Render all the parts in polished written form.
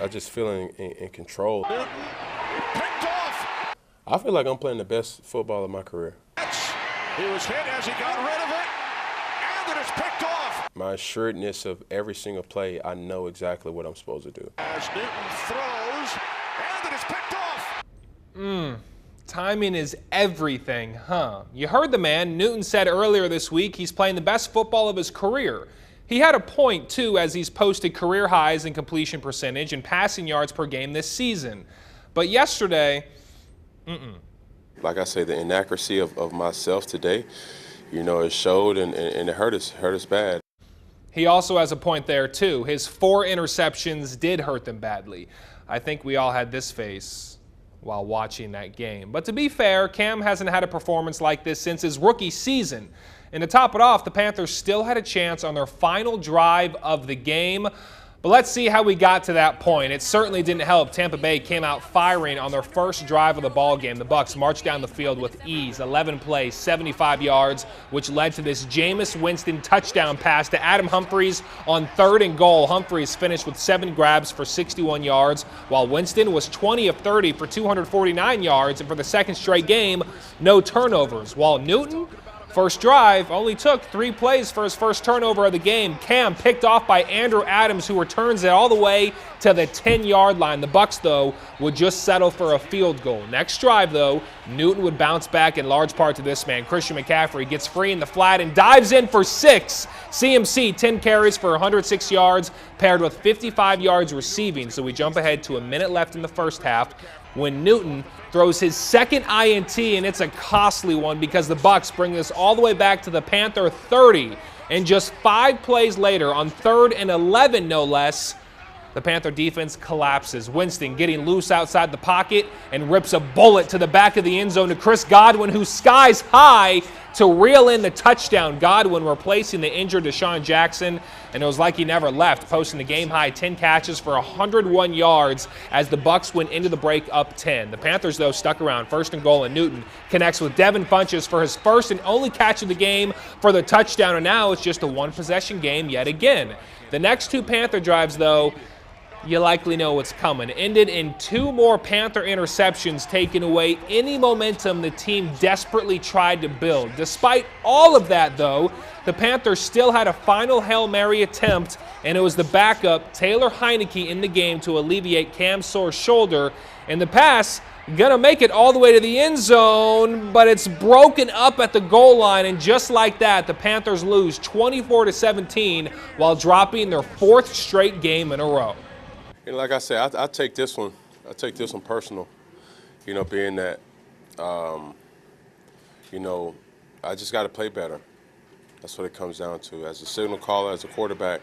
just feel in control. Newton picked off. I feel like I'm playing the best football of my career. He was hit as he got rid of it, and it is picked off. My assuredness of every single play, I know exactly what I'm supposed to do. As Newton throws, and it is picked off. Timing is everything, huh? You heard the man. Newton said earlier this week he's playing the best football of his career. He had a point, too, as he's posted career highs in completion percentage and passing yards per game this season. But yesterday, Like I say, the inaccuracy of myself today, it showed and it hurt us bad. He also has a point there, too. His 4 interceptions did hurt them badly. I think we all had this face while watching that game. But to be fair, Cam hasn't had a performance like this since his rookie season. And to top it off, the Panthers still had a chance on their final drive of the game. But let's see how we got to that point. It certainly didn't help. Tampa Bay came out firing on their first drive of the ball game. The Bucs marched down the field with ease, 11 plays, 75 yards, which led to this Jameis Winston touchdown pass to Adam Humphries on 3rd and goal. Humphries finished with 7 grabs for 61 yards, while Winston was 20 of 30 for 249 yards, and for the second straight game, no turnovers. While Newton, first drive, only took 3 plays for his first turnover of the game. Cam picked off by Andrew Adams, who returns it all the way to the 10-yard line. The Bucs, though, would just settle for a field goal. Next drive, though, Newton would bounce back in large part to this man. Christian McCaffrey gets free in the flat and dives in for 6. CMC, 10 carries for 106 yards, paired with 55 yards receiving. So we jump ahead to a minute left in the first half when Newton throws his second INT, and it's a costly one because the Bucs bring this all the way back to the Panther 30. And just 5 plays later, on 3rd and 11 no less, the Panther defense collapses. Winston getting loose outside the pocket and rips a bullet to the back of the end zone to Chris Godwin, who skies high to reel in the touchdown. Godwin replacing the injured Deshaun Jackson, and it was like he never left, posting the game-high 10 catches for 101 yards as the Bucs went into the break up 10. The Panthers, though, stuck around. 1st and goal, and Newton connects with Devin Funchess for his first and only catch of the game for the touchdown, and now it's just a 1-possession game yet again. The next 2 Panther drives, though, you likely know what's coming. Ended in 2 more Panther interceptions, taking away any momentum the team desperately tried to build. Despite all of that, though, the Panthers still had a final Hail Mary attempt, and it was the backup, Taylor Heineke, in the game to alleviate Cam's sore shoulder. And the pass, gonna make it all the way to the end zone, but it's broken up at the goal line, and just like that, the Panthers lose 24-17 while dropping their 4th straight game in a row. And like I said, I take this one personal, being that, I just got to play better. That's what it comes down to. As a signal caller, as a quarterback,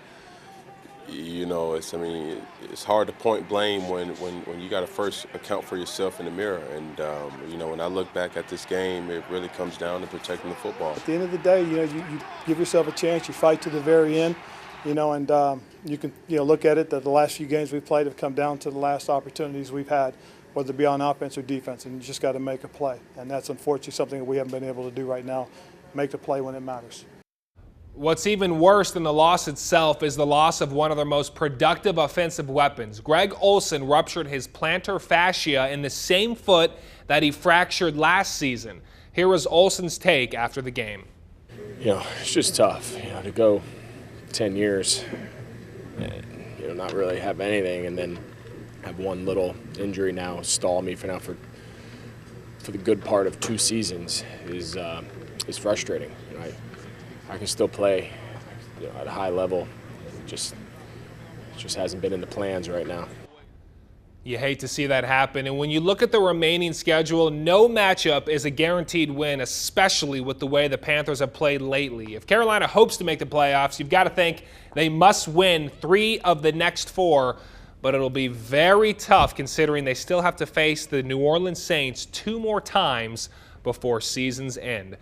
it's hard to point blame when you got to first account for yourself in the mirror. And, when I look back at this game, it really comes down to protecting the football. At the end of the day, you give yourself a chance, you fight to the very end. And you can look at it that the last few games we've played have come down to the last opportunities we've had, whether it be on offense or defense, and you just got to make a play. And that's unfortunately something that we haven't been able to do right now, make the play when it matters. What's even worse than the loss itself is the loss of one of their most productive offensive weapons. Greg Olsen ruptured his plantar fascia in the same foot that he fractured last season. Here was Olsen's take after the game. It's just tough, to go 10 years, not really have anything, and then have one little injury now stall me for the good part of 2 seasons is frustrating. I can still play at a high level. It just hasn't been in the plans right now. You hate to see that happen, and when you look at the remaining schedule, no matchup is a guaranteed win, especially with the way the Panthers have played lately. If Carolina hopes to make the playoffs, you've got to think they must win 3 of the next 4, but it'll be very tough considering they still have to face the New Orleans Saints 2 more times before season's end.